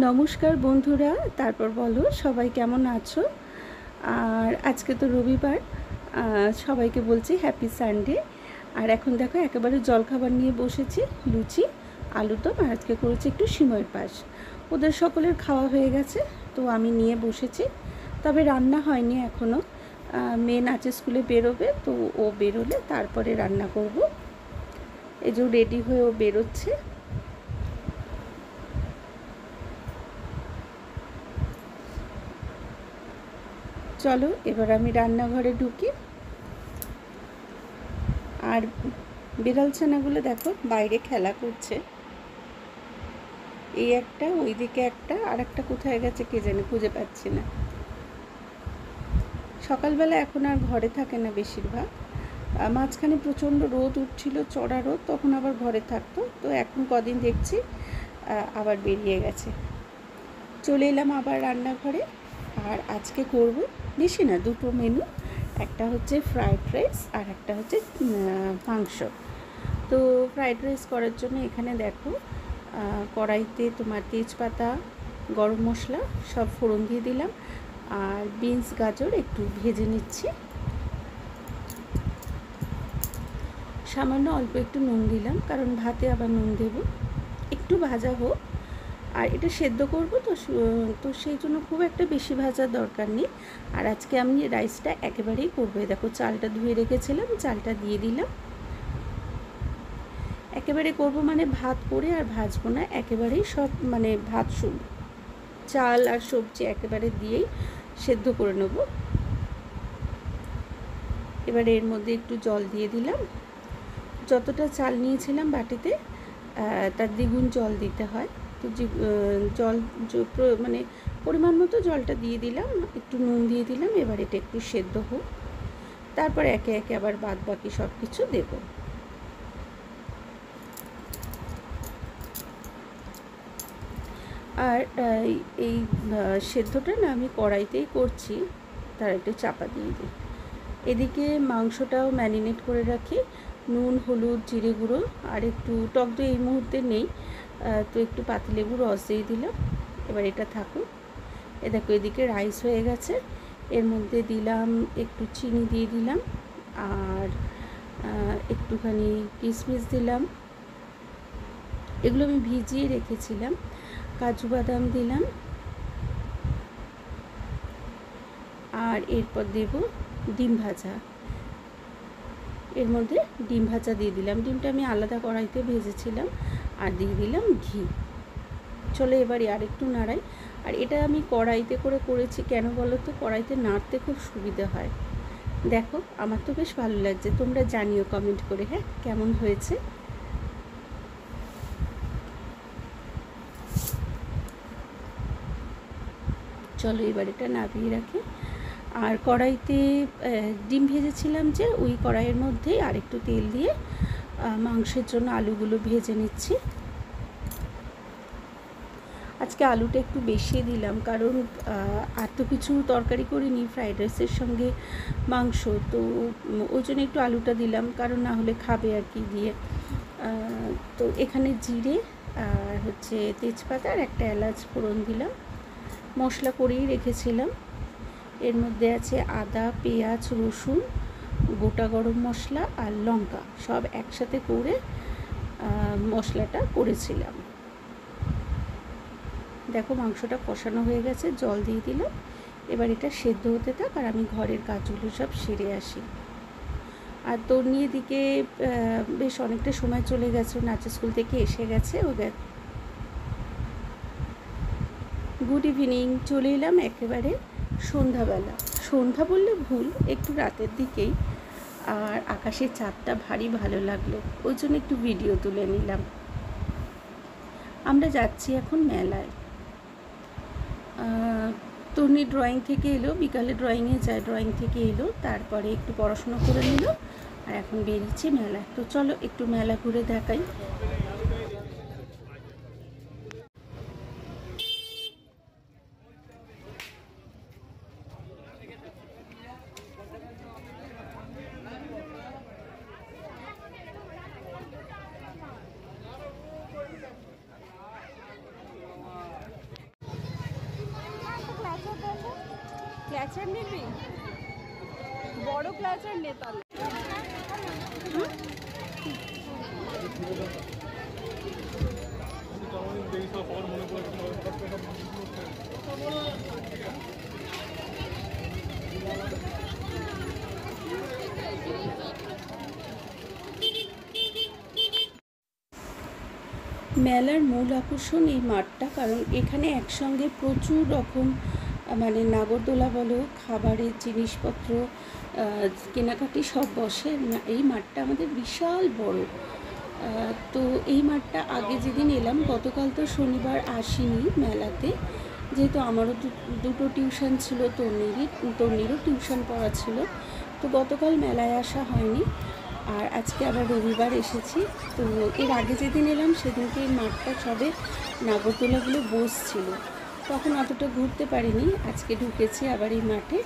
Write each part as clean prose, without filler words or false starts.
নমস্কার বন্ধুরা, তারপর বলো সবাই কেমন আছো? আর আজকে তো রবিবার, সবাইকে বলছি হ্যাপি সানডে। আর এখন দেখো একেবারে জলখাবার নিয়ে বসেছি, লুচি আলুরদম, আর আজকে করেছি একটু সিমইয়ের পায়েস। ওদের সকলের খাওয়া হয়ে গেছে, তো আমি নিয়ে বসেছি। তবে রান্না হয়নি এখনও, মেয়ে নাচে স্কুলে বেরোবে, তো ও বেরোলে তারপরে রান্না করব। এই যে রেডি হয়ে ও বেরোচ্ছে। চলো এবার আমি রান্নাঘরে ঢুকি। আর বিড়াল ছানাগুলো দেখো বাইরে খেলা করছে, এই একটা, ওইদিকে একটা, আর একটা কোথায় গেছে কে জানে, খুঁজে পাচ্ছি না। সকালবেলা এখন আর ঘরে থাকে না বেশিরভাগ, মাঝখানে প্রচণ্ড রোদ উঠছিল, চড়া রোদ, তখন আবার ঘরে থাকতো, তো এখন কদিন দেখছি আবার বেরিয়ে গেছে। চলে এলাম আবার রান্নাঘরে। আর আজকে করব বেশি না, দুটো মেনু, একটা হচ্ছে ফ্রায়েড রাইস আর একটা হচ্ছে মাংস। তো ফ্রায়েড রাইস করার জন্য এখানে দেখো কড়াইতে তোমার তেজপাতা, গরম মশলা সব ফোড়ন দিয়ে দিলাম, আর বিনস গাজর একটু ভেজে নিচ্ছি। সামান্য অল্প একটু নুন দিলাম, কারণ ভাতে আবার নুন দেব। একটু ভাজা হোক, আর এটা সেদ্ধ করব, তো সেই জন্য খুব একটা বেশি ভাজার দরকার নেই। আর আজকে আমি রাইসটা একেবারেই করবো। দেখো চালটা ধুয়ে রেখেছিলাম, চালটা দিয়ে দিলাম। একেবারে করব মানে ভাত করে আর ভাজবো না, একেবারেই সব মানে ভাত চাল আর সবজি একেবারে দিয়েই সেদ্ধ করে নেব। এবার এর মধ্যে একটু জল দিয়ে দিলাম। যতটা চাল নিয়েছিলাম বাটিতে, তার দ্বিগুণ জল দিতে হয়। তো জল মানে পরিমাণ মতো জলটা দিয়ে দিলাম, একটু নুন দিয়ে দিলাম। এবার এটা একটু সেদ্ধ হোক, তারপর একে একে আবার বাদ বাকি সব কিছু দেবো। আর এই সেদ্ধটা না আমি কড়াইতেই করছি, তার একটু চাপা দিয়ে দিই। এদিকে মাংসটাও ম্যারিনেট করে রাখি, নুন, হলুদ, জিরে গুঁড়ো, আর একটু টক দই এই মুহূর্তে নেই, তো একটু পাতিলেবুর রস দিয়ে দিলাম। এবার এটা থাকুক। এ দেখো এদিকে রাইস হয়ে গেছে, এর মধ্যে দিলাম একটু চিনি দিয়ে দিলাম, আর একটুখানি কিশমিশ দিলাম, এগুলো আমি ভিজিয়ে রেখেছিলাম। কাজু বাদাম দিলাম, আর এরপর দেব ডিম ভাজা। এর মধ্যে ডিম ভাজা দিয়ে দিলাম, ডিমটা আমি আলাদা কড়াইতে ভেজেছিলাম, আর দিয়ে দিলাম ঘি। চলো এবারে আর একটু নাড়াই। আর এটা আমি কড়াইতে করেছি কেন বলো তো, কড়াইতে নাড়তে খুব সুবিধা হয়। দেখো আমার তো বেশ ভালো লাগছে, তোমরা জানিও কমেন্ট করে হ্যাঁ কেমন হয়েছে। চলো এবার এটা নামিয়ে রাখি। আর কড়াইতে ডিম ভেজেছিলাম যে, ওই কড়াইয়ের মধ্যেই আর একটু তেল দিয়ে মাংসের জন্য আলুগুলো ভেজে নিচ্ছি। আজকে আলুটা একটু বেশি দিলাম, কারণ আর তো কিছু তরকারি করিনি, ফ্রাইড রাইসের সঙ্গে মাংস, তো ওই জন্য একটু আলুটা দিলাম, কারণ না হলে খাবে আর কি দিয়ে। তো এখানে জিরে আর হচ্ছে তেজপাতা আর একটা এলাচ ফোড়ন দিলাম। মশলা করেই রেখেছিলাম, এর মধ্যে আছে আদা, পেঁয়াজ, রসুন, গোটা গরম মশলা আর লঙ্কা, সব একসাথে করে মশলাটা করেছিলাম। দেখো মাংসটা কষানো হয়ে গেছে, জল দিয়ে দিলাম। এবার এটা সেদ্ধ হতে থাক, আর আমি ঘরের কাজগুলো সব সেরে আসি। আর তোর নিয়ে দিকে বেশ অনেকটা সময় চলে গেছে, নাচের স্কুল থেকে এসে গেছে ওদের। Good evening. চলে এলাম একেবারে সন্ধ্যাবেলা, সন্ধ্যা বললে ভুল, একটু রাতের দিকেই। আর আকাশের চাঁদটা ভারী ভালো লাগলো, ওই জন্য একটু ভিডিও তুলে নিলাম। আমরা যাচ্ছি এখন মেলায়। তন্নি ড্রয়িং থেকে এলো, বিকালে ড্রয়িংয়ে যায়, ড্রয়িং থেকে এলো, তারপরে একটু পড়াশোনা করে নিল, আর এখন বেরিয়েছি মেলায়। তো চলো একটু মেলা ঘুরে দেখাই। ক্ল্যাচার নিবি, বড় ক্ল্যাচার নে তাহলে। মেলার মূল আকর্ষণ এই মাঠটা, কারণ এখানে একসঙ্গে প্রচুর রকম মানে নাগরদোলা বলো, খাবারের জিনিসপত্র, কেনাকাটি সব বসে। এই মাঠটা আমাদের বিশাল বড়। তো এই মাঠটা আগে যেদিন এলাম, গতকাল তো শনিবার আসিনি মেলাতে, যেহেতু আমারও দুটো টিউশন ছিল, তন্নিরও টিউশন পড়া ছিল, তো গতকাল মেলায় আসা হয়নি। আর আজকে আবার রবিবার এসেছি। তো এর আগে যেদিন এলাম সেদিনকে এই মাঠটা সবে নাগরদোলাগুলো বসছিল, তখন অতটা ঘুরতে পারিনি। আজকে ঢুকেছি আবার এই মাঠে।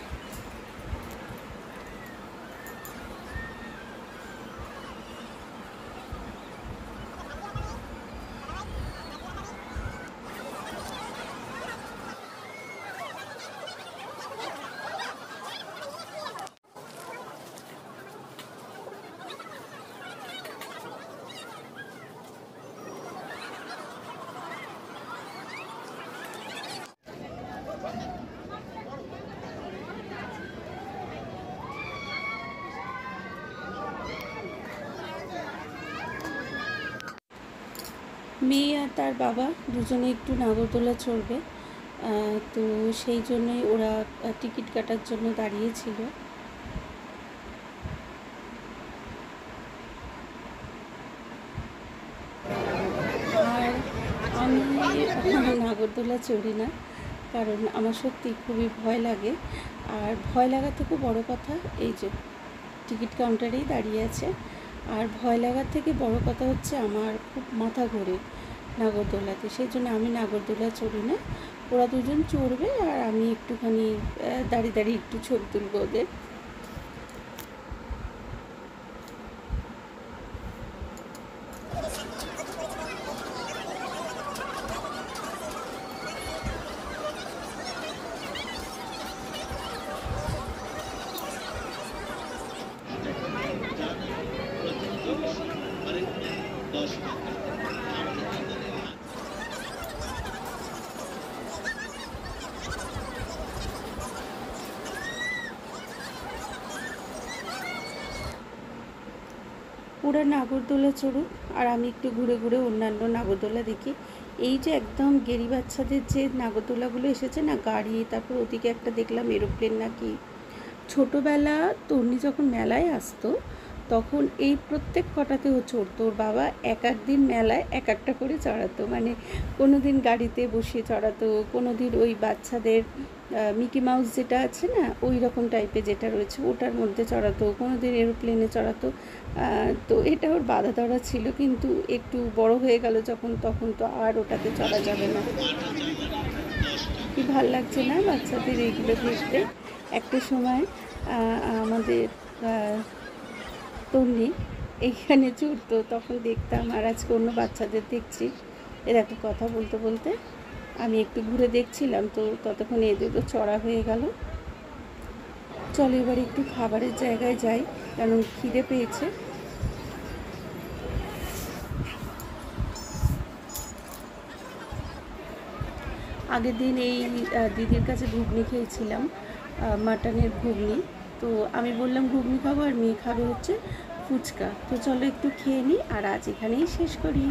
মেয়ে আর তার বাবা দুজনে একটু নাগরদোলা চড়বে, তো সেই জন্যই ওরা টিকিট কাটার জন্য দাঁড়িয়েছিল। আর আমি নাগরদোলা চড়ি না, কারণ আমার সত্যি খুবই ভয় লাগে। আর ভয় লাগা থেকে বড় কথা, এই যে টিকিট কাউন্টারেই দাঁড়িয়ে আছে। আর ভয় লাগার থেকে বড় কথা হচ্ছে আমার খুব মাথা ঘোরে নাগরদোলাতে, সেই জন্য আমি নাগরদোলা চড়ি না। ওরা দুজন চড়বে আর আমি একটুখানি দাঁড়িয়ে দাঁড়িয়ে একটু ছবি তুলবো ওদের। ওরা নাগরদোলা চড়ুক আর আমি একটু ঘুরে ঘুরে অন্যান্য নাগরদোলা দেখি। এই যে একদম গেরি বাচ্চাদের যে নাগরদোলাগুলো এসেছে না, গাড়ি, তারপর ওদিকে একটা দেখলাম এরোপ্লেন নাকি। ছোটোবেলা তন্নি যখন মেলায় আসতো তখন এই প্রত্যেক কটাতে ও চড়তো। ওর বাবা এক এক দিন মেলায় এক একটা করে চড়াতো, মানে কোনো দিন গাড়িতে বসিয়ে চড়াতো, কোনো দিন ওই বাচ্চাদের মিকি মাউস যেটা আছে না ওই রকম টাইপের যেটা রয়েছে ওটার মধ্যে চড়াতো, কোনো দিন এরোপ্লেনে চড়াতো। তো এটা ওর বাধা ধরা ছিল, কিন্তু একটু বড় হয়ে গেল যখন, তখন তো আর ওটাতে চড়া যাবে না। কি ভাল লাগছে না বাচ্চাদের এইগুলো দেখতে। একটা সময় আমাদের তন্নি এইখানে চড়তো, তখন দেখতাম। আর আজকে অন্য বাচ্চাদের দেখছি। এরকম কথা বলতে বলতে আমি একটু ঘুরে দেখছিলাম, তো ততক্ষণ এদেরও চড়া হয়ে গেল। চলো এবার একটু খাবারের জায়গায় যাই, কারণ খিদে পেয়েছে। আগের দিন এই দিদির কাছে ঘুগনি খেয়েছিলাম, মাটনের ঘুগনি। তো আমি বললাম ঘুগনি খাবো, আর মেয়ে খাবে হচ্ছে ফুচকা। তো চলো একটু খেয়ে নিই, আর আজ এখানেই শেষ করি।